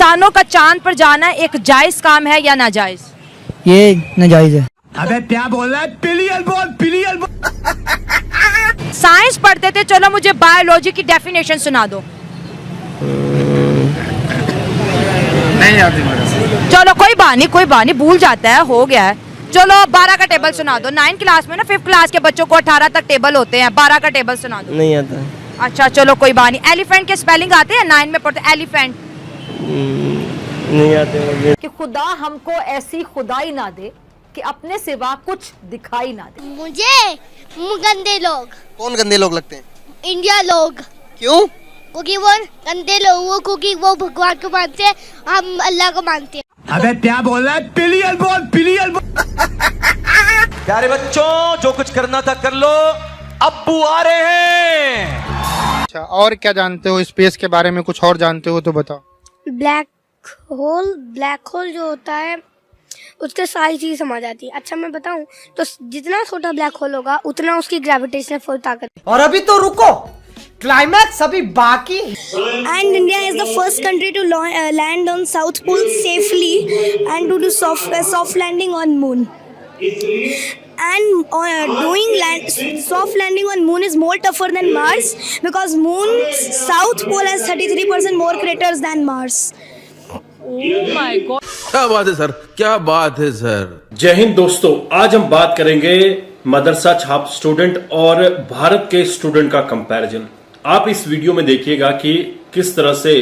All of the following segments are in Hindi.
इंसानों का चांद पर जाना एक जायज काम है या नाजायज? ये नाजायज है। अबे क्या बोल रहा है? पिलियन बोल, पिलियन बोल। साइंस पढ़ते थे, चलो मुझे बायोलॉजी की डेफिनेशन सुना दो। नहीं आती मेरे। चलो कोई बात नहीं, भूल जाता है, हो गया है। चलो 12 का टेबल सुना दो। 9 क्लास में ना 5th क्लास के बच्चों को 18 तक टेबल होते हैं, 12 का टेबल सुना दो। नहीं आता। अच्छा चलो कोई बात नहीं। एलिफेंट के स्पेलिंग आते हैं? 9 में पढ़ते एलिफेंट। नहीं आते मुझे। कि खुदा हमको ऐसी खुदाई ना दे कि अपने सिवा कुछ दिखाई ना दे। मुझे गंदे लोग। कौन गंदे लोग लगते हैं? इंडिया लोग। क्यों? क्योंकि वो गंदे लोग, वो क्योंकि वो भगवान को मानते हैं, हम अल्लाह को मानते हैं। अबे क्या बोल रहा है? पिलियन बोल, पिलियन बोल। प्यारे बच्चों, जो कुछ करना था कर लो, अब्बू आ रहे हैं। अच्छा, और क्या जानते हो स्पेस के बारे में? कुछ और जानते हो तो बताओ। ब्लैक होल जो होता है उसके सारी चीज समझ आती है। अच्छा मैं बताऊं तो जितना छोटा ब्लैक होल होगा उतना उसकी ग्रेविटेशनल फोर्स ताकत। और अभी तो रुको, क्लाइमैक्स अभी बाकी। And India is the first country to land on south pole safely and to do soft landing on moon. And doing soft landing on moon is more tougher than Mars because moon's south pole has 33% more craters than Mars. Oh my God. क्या बात है सर, क्या बात है सर। जय हिंद दोस्तों, आज हम बात करेंगे मदरसा छाप स्टूडेंट और भारत के स्टूडेंट का कंपैरिजन। आप इस वीडियो में देखिएगा कि किस तरह से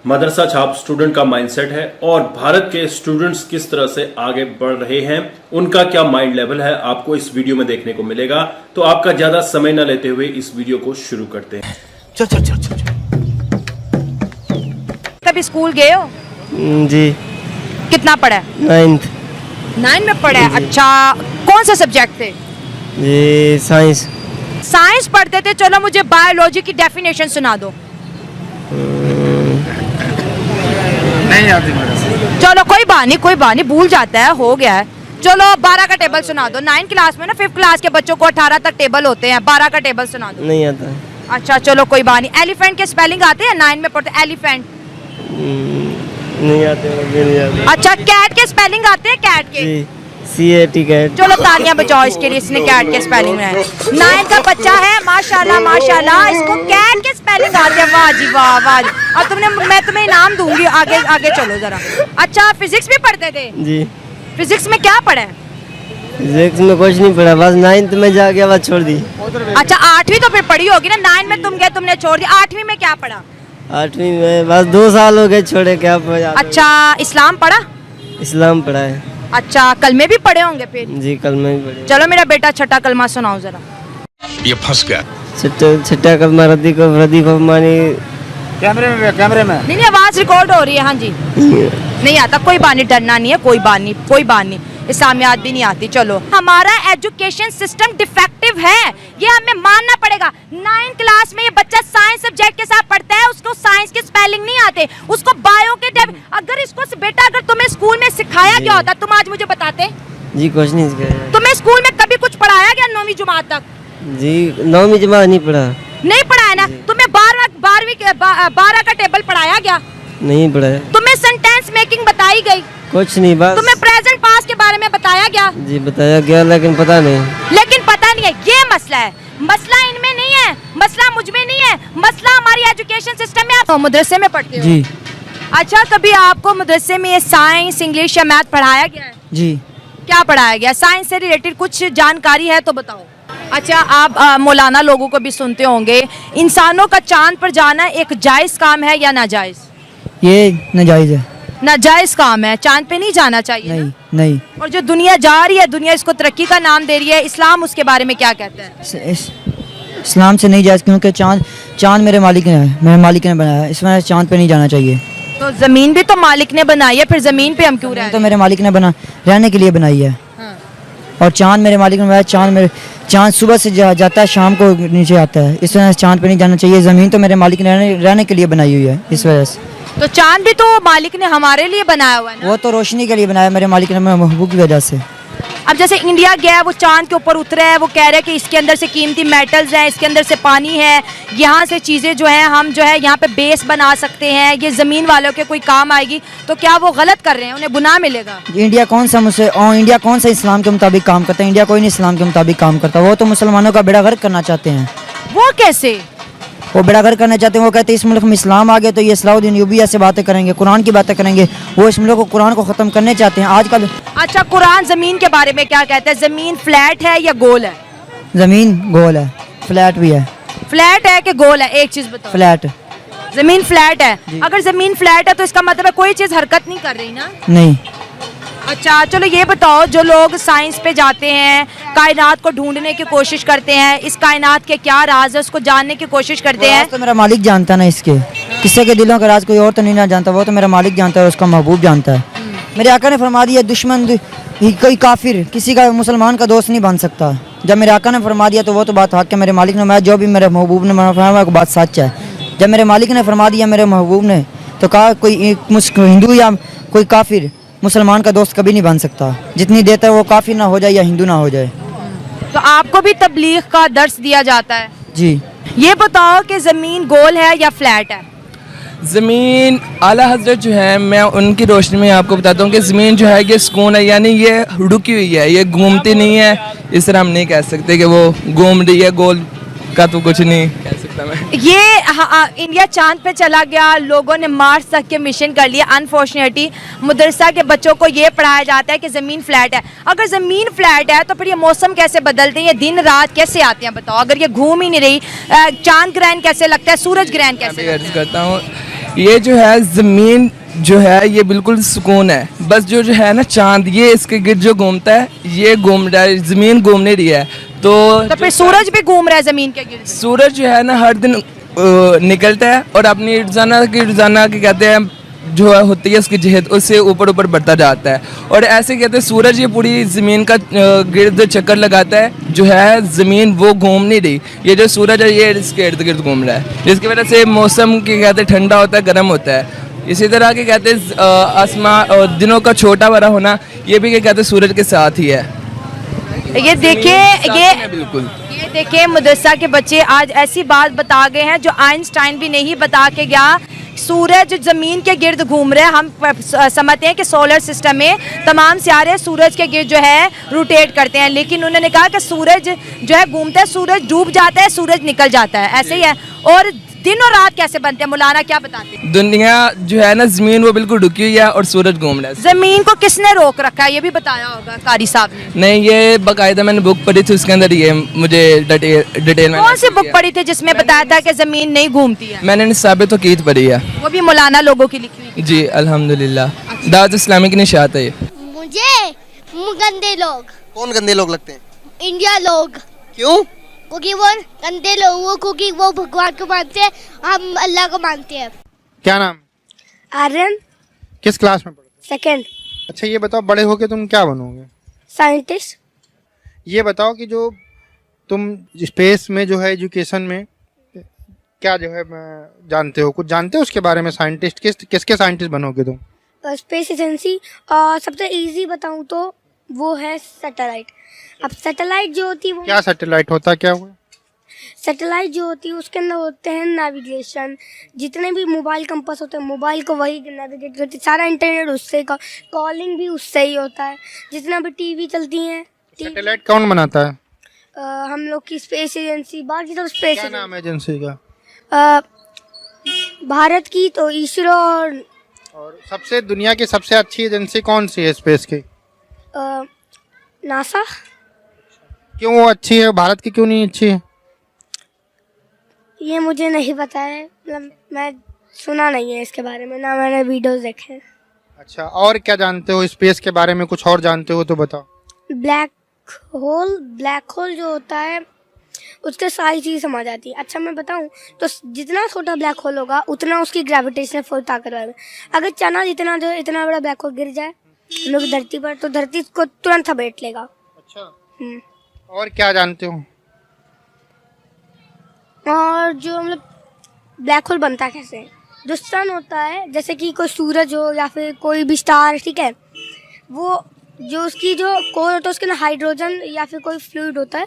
मदरसा छाप स्टूडेंट का माइंडसेट है और भारत के स्टूडेंट्स किस तरह से आगे बढ़ रहे हैं, उनका क्या माइंड लेवल है, आपको इस वीडियो में देखने को मिलेगा। तो आपका ज्यादा समय न लेते हुए इस वीडियो को शुरू करते हैं। चल चल चल चल। कभी स्कूल गए हो? जी। कितना पढ़ा है? 9th। 9 में पढ़ा है। अच्छा, कौन से सब्जेक्ट थे? जी साइंस। साइंस पढ़ते थे, चलो मुझे बायोलॉजी की डेफिनेशन सुना दो। नहीं आती मेरे। चलो कोई बात नहीं, भूल जाता है, हो गया है। चलो 12 का टेबल सुना दो। 9 क्लास में ना 5th क्लास के बच्चों को 18 तक टेबल होते हैं, 12 का टेबल सुना दो। नहीं आता। अच्छा चलो कोई बात नहीं। एलिफेंट के स्पेलिंग आते हैं? 9 में पढ़ते एलिफेंट। नहीं आते मुझे, नहीं आते। अच्छा, कैट के स्पेलिंग आते हैं? कैट के CAT कैट। चलो तालियां बजाओ इसके लिए, इसने कैट के स्पेलिंग में। 9 का बच्चा है, माशाल्लाह माशाल्लाह, इसको कैट के स्पेलिंग आते हैं। वाह जी वाह, वाह जी। और मैं तुम्हें इनाम दूंगी, आगे आगे चलो जरा। अच्छा, फिजिक्स भी पढ़ते थे? जी। फिजिक्स में क्या पढ़ा है? फिजिक्स में कुछ नहीं पढ़ा, बस 9th में जाके बाद छोड़ दी। अच्छा, 8वीं तो फिर पढ़ी होगी ना। 9 में तुम गए, तुमने छोड़ दी। 8वीं में क्या पढ़ा? 8वीं में बस 2 साल हो गए छोड़े, क्या पढ़ा। अच्छा, इस्लाम पढ़ा? इस्लाम पढ़ा है। अच्छा, कलमे भी पढ़े होंगे फिर? जी कलमे भी पढ़े। चलो मेरा बेटा छठा कलमा सुनाओ जरा। ये फंस गया। छठा कलमा रद्दी को रद्दी फरमानी। कैमरे में नहीं, आवाज रिकॉर्ड हो रही है। हाँ जी। नहीं आता, कोई बात नहीं, डरना नहीं है, कोई बात नहीं। इस्लामियात भी नहीं आती। चलो, हमारा एजुकेशन सिस्टम डिफेक्टिव है, ये हमें मानना पड़ेगा। 9 क्लास में ये बच्चा साइंस सब्जेक्ट के साथ पढ़ता है, उसको साइंस के स्पेलिंग नहीं आते, उसको बायो के अगर इसको बेटा अगर तुम्हें स्कूल में सिखाया गया होता, तुम आज मुझे बताते? जी कुछ नहीं सिखाया। तुम्हें स्कूल में कभी कुछ पढ़ाया गया 9वीं जमात तक? जी 9वीं जमात नहीं पढ़ा। नहीं पढ़ाया ना। तुम्हें 12 का टेबल पढ़ाया गया? नहीं पढ़ा। तुम्हें सेंटेंस मेकिंग बताई गई? कुछ नहीं, बस। तुम्हें प्रेजेंट पास्ट के बारे में बताया गया? जी बताया गया, लेकिन पता नहीं। है, ये मसला है। मसला इनमें नहीं है, मसला मुझ में नहीं है, मसला हमारी एजुकेशन सिस्टम में। आप मदरसे में पढ़ते हो? जी। अच्छा, कभी आपको मदरसे में साइंस, इंग्लिश या मैथ पढ़ाया गया है? जी। क्या पढ़ाया गया? साइंस से रिलेटेड कुछ जानकारी है तो बताओ। अच्छा, आप मौलाना लोगों को भी सुनते होंगे, इंसानों का चांद पर जाना एक जायज काम है या नाजायज? ये नाजायज है। नाजायज काम है, चांद पे नहीं जाना चाहिए। नहीं। और जो दुनिया जा रही है, दुनिया इसको तरक्की का नाम दे रही है, इस्लाम उसके बारे में क्या कहता है? इस्लाम से नहीं जायज, क्योंकि चांद मेरे मालिक ने बनाया, इसमें चांद पे नहीं जाना चाहिए। तो जमीन भी तो मालिक ने बनाई है, फिर जमीन पे हम क्यों रहे? तो मेरे मालिक ने रहने के लिए बनाई है। हाँ। और चांद मेरे मालिक ने बनाया। चांद सुबह से जाता है, शाम को नीचे आता है, इस वजह से चांद पे नहीं जाना चाहिए। जमीन तो मेरे मालिक ने रहने के लिए बनाई हुई है, इस वजह से। तो चांद भी तो मालिक ने हमारे लिए बनाया हुआ है ना? वो तो रोशनी के लिए बनाया, मेरे मालिक ने महबूब की वजह से। अब जैसे इंडिया गया है, वो चांद के ऊपर उतरा है, वो कह रहे हैं कि इसके अंदर से कीमती मेटल्स हैं, इसके अंदर से पानी है, यहाँ से चीज़ें जो हैं हम जो है यहाँ पे बेस बना सकते हैं, ये ज़मीन वालों के कोई काम आएगी, तो क्या वो गलत कर रहे हैं, उन्हें गुनाह मिलेगा? इंडिया कौन सा इंडिया कौन सा इस्लाम के मुताबिक काम करता है? इंडिया कोई नहीं इस्लाम के मुताबिक काम करता, वो तो मुसलमानों का बेड़ा गर्क करना चाहते हैं। वो कैसे? वो बेड़ा गर्क करना चाहते हैं, वो कहते हैं इस मुल्क में इस्लाम आ गया तो ये सलाउद्दीन यूबी ऐसे बातें करेंगे, कुरान की बातें करेंगे, वो इस मुल्क को कुरान को ख़त्म करने चाहते हैं आजकल। अच्छा, कुरान ज़मीन के बारे में क्या कहता है? ज़मीन फ्लैट है या गोल है? ज़मीन गोल है, फ्लैट भी है। फ्लैट है कि गोल है? एक चीज़ बताओ। फ्लैट। ज़मीन फ्लैट है। अगर ज़मीन फ्लैट है तो इसका मतलब है कोई चीज़ हरकत नहीं कर रही ना? नहीं। अच्छा चलो ये बताओ, जो लोग साइंस पे जाते हैं, कायनात को ढूंढने की कोशिश करते हैं, इस कायनात के क्या राज है उसको जानने की कोशिश करते हैं, तो मेरा मालिक जानता है ना, इसके किसी के दिलों का राज कोई और तो नहीं ना जानता, वो तो मेरा मालिक जानता है, उसका महबूब जानता है। मेरे आका ने फरमा दिया दुश्मन कोई काफिर किसी का मुसलमान का दोस्त नहीं बन सकता। जब मेरे आका ने फरमा दिया तो वो तो बात हक है, मेरे मालिक ने, मैं जो भी मेरे महबूब ने फरमाया वो बात सच है। जब मेरे मालिक ने फरमा दिया मेरे महबूब ने, तो कहा कोई हिंदू या कोई काफिर मुसलमान का दोस्त कभी नहीं बन सकता, जितनी देर तक वो काफिर ना हो जाए या हिंदू ना हो जाए। तो आपको भी तबलीग का दर्स दिया जाता है? जी। ये बताओ कि ज़मीन गोल है या फ्लैट है? ज़मीन आला हजरत जो है, मैं उनकी रोशनी में आपको बताता हूँ कि ज़मीन जो है ये सुकून है, यानी ये रुकी हुई है, ये घूमती नहीं है। इस तरह हम नहीं कह सकते कि वो घूम रही है, गोल का तो कुछ नहीं कह सकता मैं। ये इंडिया चांद पे चला गया, लोगों ने मार्स तक के मिशन कर लिया। अनफॉर्चुनेटली मदरसा के बच्चों को ये पढ़ाया जाता है कि ज़मीन फ्लैट है। अगर ज़मीन फ्लैट है तो फिर ये मौसम कैसे बदलते हैं, ये दिन रात कैसे आते हैं बताओ? अगर ये घूम ही नहीं रही, चांद ग्रहण कैसे लगता है, सूरज ग्रहण कैसे लगता है? करता हूँ, ये जो है ज़मीन जो है ये बिल्कुल सुकून है, बस जो है ना चांद, ये इसके गिर्द जो घूमता है, ये घूम रहा है, ज़मीन घूम नहीं रही है। तो फिर सूरज भी घूम रहा है ज़मीन के गिर्द? सूरज जो है ना हर दिन निकलता है और अपनी रोज़ाना की कहते हैं जो होती है उसकी जहत, उससे ऊपर ऊपर बढ़ता जाता है। और ऐसे कहते हैं सूरज ये पूरी ज़मीन का गिर्द चक्कर लगाता है, जो है ज़मीन वो घूम नहीं रही, ये जो सूरज है ये इसके इर्द गिर्द घूम रहा है, जिसकी वजह से मौसम के कहते हैं ठंडा होता है, गर्म होता है। इसी तरह के कहते हैं आसमान और दिनों का छोटा बड़ा होना, ये भी कहते हैं सूरज के साथ ही है। ये देखिए, बिल्कुल ये देखिए मदरसा के बच्चे आज ऐसी बात बता गए हैं जो आइंस्टाइन भी नहीं बता के गया। सूरज ज़मीन के गिर्द घूम रहे हैं। हम समझते हैं कि सोलर सिस्टम में तमाम सितारे सूरज के गिर्द जो है रोटेट करते हैं, लेकिन उन्होंने कहा कि सूरज जो है घूमता है, सूरज डूब जाता है, सूरज निकल जाता है, ऐसे ही है। और दिन और रात कैसे बनते हैं, मौलाना क्या बताते हैं? दुनिया जो है ना ज़मीन वो बिल्कुल रुकी हुई है और सूरज घूम रहा है। ज़मीन को किसने रोक रखा है, ये भी बताया होगा कारी साहब ने? नहीं, ये बाकायदा मैंने बुक पढ़ी थी, उसके अंदर ये मुझे डिटेल में। कौन सी बुक पढ़ी थी जिसमें बताया था कि ज़मीन नहीं घूमती है? मैंने साबित वकीत पढ़ी है, वो भी मौलाना लोगों की लिखी हुई? जी अल्हम्दुलिल्लाह। दावत इस्लामी की निशात है ये। मुझे गंदे लोग। कौन गंदे लोग लगते हैं? इंडिया लोग। क्यों? क्योंकि वो गंदे लोग, वो क्योंकि वो भगवान को मानते हैं, हम अल्लाह को मानते हैं। क्या नाम? आर्यन। किस क्लास में पढ़ते? सेकंड। अच्छा ये बताओ, बड़े होके तुम क्या बनोगे? साइंटिस्ट। ये बताओ कि जो तुम स्पेस में जो है एजुकेशन में क्या जो है जानते हो, कुछ जानते हो उसके बारे में? साइंटिस्ट किसके साइंटिस्ट बनोगे तुम? Space agency. और सबसे इजी बताऊं तो वो है सैटेलाइट। अब सैटेलाइट जो होती है वो, क्या सैटेलाइट होता है, क्या हुआ? सैटेलाइट जो होती है उसके अंदर होते हैं नेविगेशन, जितने भी मोबाइल कंपास होते हैं मोबाइल को वही नेविगेट करती है, सारा इंटरनेट उससे, कॉलिंग भी उससे ही होता है, जितना भी टीवी चलती हैं। सैटेलाइट कौन बनाता है? हम लोग की स्पेस एजेंसी, बाकी सब स्पेस। क्या नाम है एजेंसी का? भारत की तो इसरो। और सबसे दुनिया की सबसे अच्छी एजेंसी कौन सी है स्पेस की? नासा। क्यों वो अच्छी है, भारत की क्यों नहीं अच्छी है? ये मुझे नहीं पता है, मतलब मैं सुना नहीं है इसके बारे में, ना मैंने वीडियोस देखे हैं। अच्छा, और क्या जानते हो स्पेस के बारे में, कुछ और जानते हो तो बताओ। ब्लैक होल जो होता है उसके सारी चीज़ समझ आती है। अच्छा मैं बताऊं तो जितना छोटा ब्लैक होल होगा उतना उसकी ग्रेविटेशनल फोर्स ताकत है। अगर चना इतना बड़ा ब्लैक होल गिर जाए हम लोग धरती पर, तो धरती को तुरंत समेट लेगा। अच्छा, और क्या जानते हो? और जो मतलब ब्लैक होल बनता कैसे, जो सन होता है, जैसे कि कोई सूरज हो या फिर कोई भी स्टार, ठीक है, वो जो उसकी जो कोर होता है उसके अंदर हाइड्रोजन या फिर कोई फ्लूइड होता है,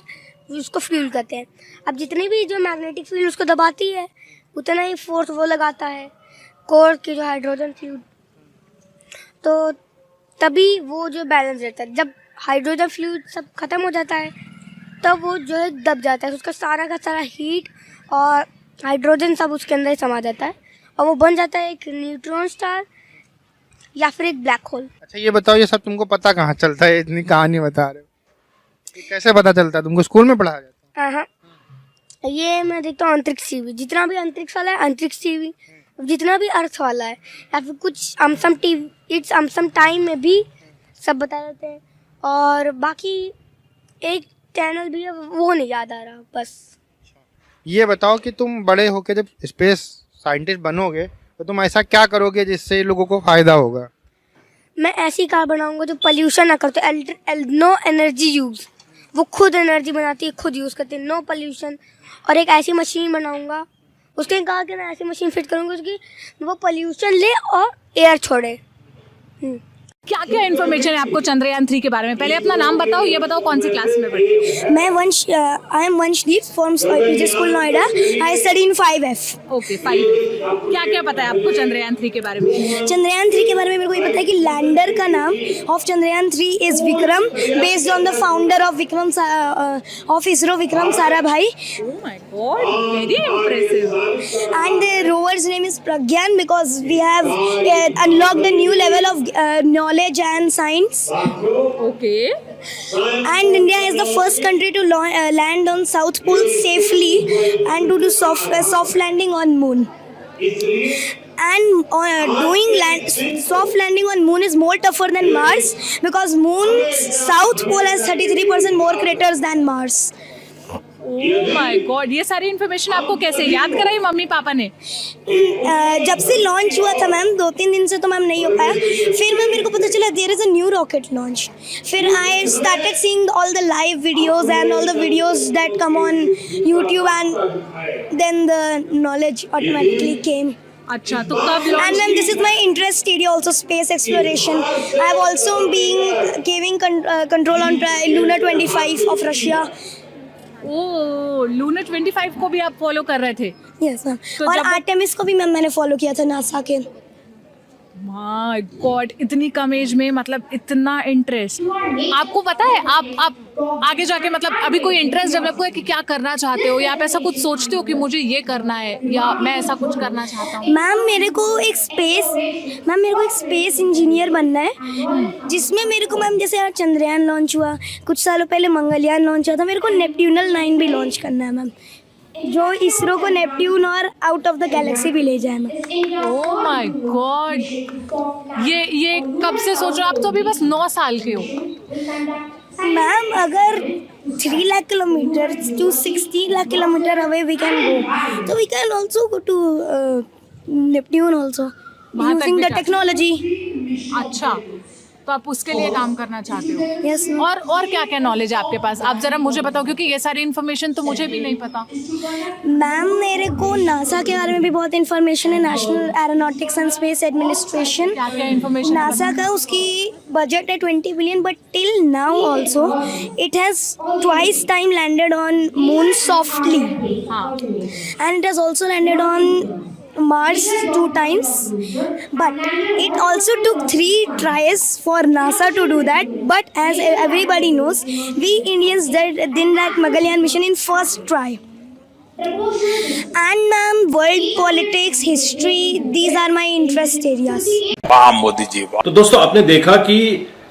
उसको फ्लूइड कहते हैं। अब जितनी भी जो मैग्नेटिक फील्ड उसको दबाती है उतना ही फोर्स वो लगाता है कोर की जो हाइड्रोजन फ्लूइड, तो तभी वो जो बैलेंस रहता है। जब हाइड्रोजन फ्लूइड सब खत्म हो जाता है तब वो जो है दब जाता है, उसका सारा का सारा हीट और हाइड्रोजन सब उसके अंदर ही समा जाता है और वो बन जाता है एक न्यूट्रॉन स्टार या फिर एक ब्लैक होल। अच्छा ये बताओ, ये सब तुमको पता कहाँ चलता है? इतनी कहानी बता रहे हो, ये कैसे पता चलता है? तुमको स्कूल में पढ़ाया जाता है? हाँ, ये मैं देखता हूँ अंतरिक्ष टीवी, जितना भी अंतरिक्ष वाला है अंतरिक्ष टीवी, जितना भी अर्थ वाला है या फिर कुछ अमसम टीवी, इट्स अमसम टाइम में भी सब बता देते हैं। और बाकी एक चैनल भी है, वो नहीं याद आ रहा बस। ये बताओ कि तुम बड़े होके जब स्पेस साइंटिस्ट बनोगे तो तुम ऐसा क्या करोगे जिससे लोगों को फायदा होगा? मैं ऐसी कार बनाऊंगा जो पोल्यूशन ना करते, नो एनर्जी यूज, वो खुद एनर्जी बनाती है, खुद यूज़ करती है, नो पोल्यूशन। और एक ऐसी मशीन बनाऊंगा, उसके कहा कि मैं ऐसी मशीन फिट करूंगा उसकी वो पोल्यूशन ले और एयर छोड़े। क्या क्या इन्फॉर्मेशन है आपको चंद्रयान 3 के बारे में? पहले अपना नाम बताओ, ये बताओ कौन सी क्लास में पढ़ते हो? मैं I am Vanshdeep from PJ school Noida, I study in 5F। Okay 5। क्या क्या पता है आपको चंद्रयान 3 के बारे में? चंद्रयान 3 के बारे में मेरे को ये पता है कि लैंडर का नाम of Chandrayaan 3 is Vikram, based on the founder of Vikram of ISRO, Vikram Sarabhai. Oh my god, very impressive. And the rover's name is Pragyan because we have unlocked a new level of knowledge and science. Okay. And India is the first country to land on South Pole safely and to do soft landing on Moon. And doing soft landing on Moon is more tougher than Mars because Moon's South Pole has 33% more craters than Mars. Oh my God, ये सारी इन्फॉर्मेशन आपको कैसे याद कराई मम्मी पापा ने? जब से लॉन्च हुआ था मैम, 2-3 दिन से तो मैम नहीं हो पाया, फिर मैम मेरे को पता चला there is a new rocket launch, फिर I started seeing all the live videos and all the videos that come on YouTube and then the knowledge automatically came. अच्छा, तो कब launch? And ma'am, this is my interest area also, space exploration. I have also been giving control on Luna 25 of Russia. Oh, Luna 25 को भी आप फॉलो कर रहे थे? यस मैम, तो और आर्टेमिस को भी मैम मैंने फॉलो किया था, नासा के। माय गॉड, इतनी कम एज में मतलब इतना इंटरेस्ट। आपको पता है आप आगे जाके मतलब अभी कोई इंटरेस्ट डेवलप हुआ है कि क्या करना चाहते हो, या आप ऐसा कुछ सोचते हो कि मुझे ये करना है या मैं ऐसा कुछ करना चाहता हूँ? मैम मेरे को एक स्पेस इंजीनियर बनना है, जिसमें मेरे को मैम जैसे यार चंद्रयान लॉन्च हुआ, कुछ सालों पहले मंगलयान लॉन्च हुआ था, मेरे को नेपट्यूनल 9 भी लॉन्च करना है मैम, जो इसरो को नेपट्यून और आउट ऑफ द गैलेक्सी भी ले जाए मैम। ओह माय गॉड, ये कब से सोच रहे हो? आप तो अभी बस 9 साल के हो। मैम अगर 3 lakh kilometre to 60 lakh kilometer away we can go, so we can also go to Neptune also using the technology. अच्छा, तो आप उसके लिए काम करना चाहते हो? Yes, ma'am. और क्या क्या नॉलेज है आपके पास? आप जरा मुझे बताओ, क्योंकि ये सारी इन्फॉर्मेशन तो मुझे भी नहीं पता। मैम मेरे को नासा के बारे में भी बहुत इन्फॉर्मेशन है, national aeronautics and space administration. क्या क्या इन्फॉर्मेशन? नासा का उसकी बजट है 20 billion, but till now also it has twice time landed on moon softly, and it has also landed on Mars 2 times, but it also took 3 tries for NASA to do that. But as everybody knows, we Indians did that Mangalyaan mission in first try. And ma'am, world politics, history, these are my interest areas. वाह मोदी जी वाह। तो दोस्तों आपने देखा कि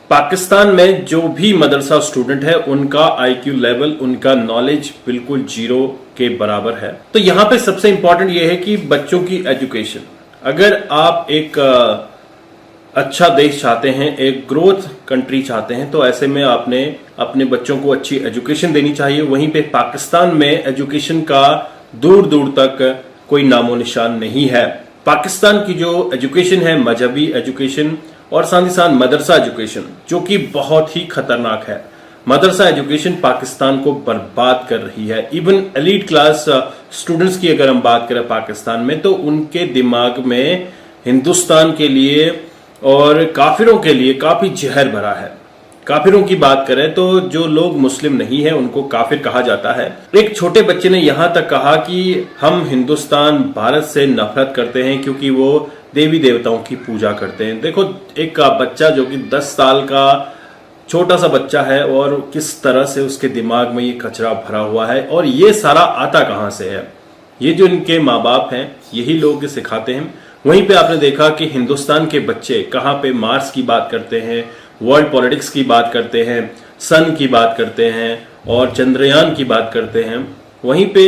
पाकिस्तान में जो भी मदरसा स्टूडेंट है उनका IQ लेवल, उनका नॉलेज बिल्कुल 0 के बराबर है। तो यहाँ पे सबसे इंपॉर्टेंट ये है कि बच्चों की एजुकेशन, अगर आप एक अच्छा देश चाहते हैं, एक ग्रोथ कंट्री चाहते हैं, तो ऐसे में आपने अपने बच्चों को अच्छी एजुकेशन देनी चाहिए। वहीं पे पाकिस्तान में एजुकेशन का दूर दूर तक कोई नामो निशान नहीं है। पाकिस्तान की जो एजुकेशन है, मजहबी एजुकेशन और साथ ही साथ मदरसा एजुकेशन, जो कि बहुत ही खतरनाक है। मदरसा एजुकेशन पाकिस्तान को बर्बाद कर रही है। इवन एलीट क्लास स्टूडेंट्स की अगर हम बात करें पाकिस्तान में, तो उनके दिमाग में हिंदुस्तान के लिए और काफिरों के लिए काफी जहर भरा है। काफिरों की बात करें तो जो लोग मुस्लिम नहीं है उनको काफिर कहा जाता है। एक छोटे बच्चे ने यहां तक कहा कि हम हिंदुस्तान भारत से नफरत करते हैं क्योंकि वो देवी देवताओं की पूजा करते हैं। देखो, एक बच्चा जो कि 10 साल का छोटा सा बच्चा है और किस तरह से उसके दिमाग में ये कचरा भरा हुआ है, और ये सारा आता कहां से है। ये जो इनके माँ बाप हैं यही लोग सिखाते हैं। वहीं पे आपने देखा कि हिंदुस्तान के बच्चे कहां पे मार्स की बात करते हैं, वर्ल्ड पॉलिटिक्स की बात करते हैं, सन की बात करते हैं और चंद्रयान की बात करते हैं। वहीं पे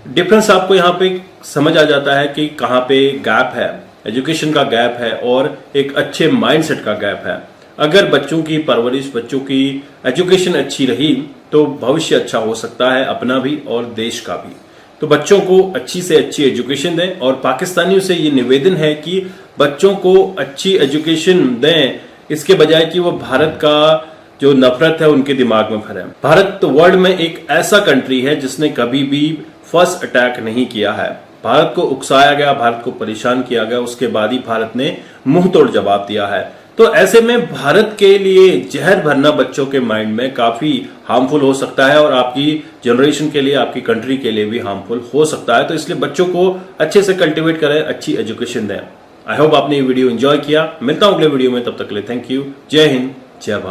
डिफरेंस आपको यहाँ पे समझ आ जाता है कि कहाँ पे गैप है, एजुकेशन का गैप है और एक अच्छे माइंडसेट का गैप है। अगर बच्चों की परवरिश, बच्चों की एजुकेशन अच्छी रही तो भविष्य अच्छा हो सकता है, अपना भी और देश का भी। तो बच्चों को अच्छी से अच्छी एजुकेशन दें और पाकिस्तानियों से ये निवेदन है कि बच्चों को अच्छी एजुकेशन दें, इसके बजाय कि वो भारत का जो नफरत है उनके दिमाग में भरे। भारत वर्ल्ड में एक ऐसा कंट्री है जिसने कभी भी फर्स्ट अटैक नहीं किया है। भारत को उकसाया गया, भारत को परेशान किया गया, उसके बाद ही भारत ने मुंह तोड़ जवाब दिया है। तो ऐसे में भारत के लिए जहर भरना बच्चों के माइंड में काफी हार्मफुल हो सकता है और आपकी जनरेशन के लिए, आपकी कंट्री के लिए भी हार्मफुल हो सकता है। तो इसलिए बच्चों को अच्छे से कल्टिवेट करें, अच्छी एजुकेशन दें। आई होप आपने ये वीडियो एंजॉय किया। मिलता हूं अगले वीडियो में, तब तक के लिए थैंक यू। जय हिंद, जय भारत।